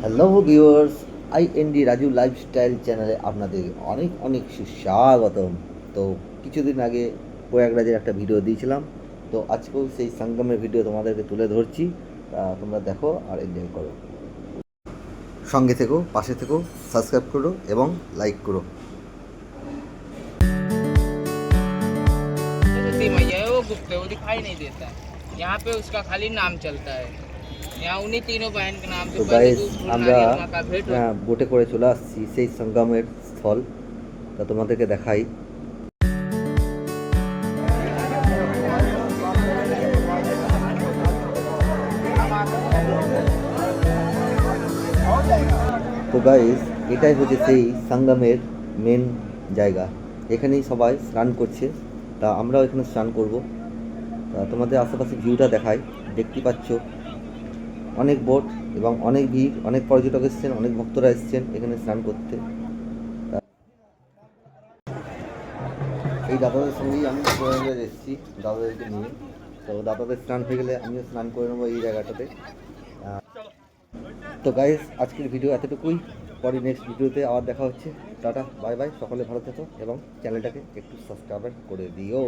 Hello viewers, IND Raju lifestyle চ্যানেলে আপনাদের অনেক অনেক সুস্বাগতম। তো কিছুদিন আগে প্রয়াগরাজের একটা ভিডিও দিয়েছিলাম, তো আজকেও সেই সঙ্গমের ভিডিও তোমাদেরকে তুলে ধরছি। তোমরা দেখো আর এনজয় করো, সঙ্গে থেকো, পাশে থেকো, সাবস্ক্রাইব করো এবং লাইক করো। सरस्वती मैया है वो गुप्त है, वो दिखाई नहीं देता है। यहाँ पे उसका खाली नाम चलता है। यहाँ उन्हीं तीनों बहन के नाम से তো पहले গাইস, दूध फूल আমরা नारियल माँ का भेंट होता বোটে করে চলে আসছি সেই সঙ্গমের স্থল। তা তোমাদেরকে দেখাই। তো গাইস, এটাই হচ্ছে সেই সঙ্গমের মেন জায়গা। এখানেই সবাই স্নান করছে, তা আমরাও এখানে স্নান করব। তা তোমাদের আশেপাশে ভিউটা দেখাই, দেখতে পাচ্ছ অনেক বোট এবং অনেক ভিড়, অনেক পর্যটক এসছেন, অনেক ভক্তরা এসছেন এখানে স্নান করতে। এই দাদাদের সঙ্গেই আমি প্রয়াগরাজ এসেছি, দাদাদেরকে নিয়ে। তো দাদাদের স্নান হয়ে গেলে আমিও স্নান করে নেবো এই জায়গাটাতে। তো গাইস, আজকের ভিডিও এতটুকুই। পরে নেক্সট ভিডিওতে আবার দেখা হচ্ছে। টাটা, বাই বাই, সকলে ভালো থেকো এবং চ্যানেলটাকে একটু সাবস্ক্রাইব করে দিও।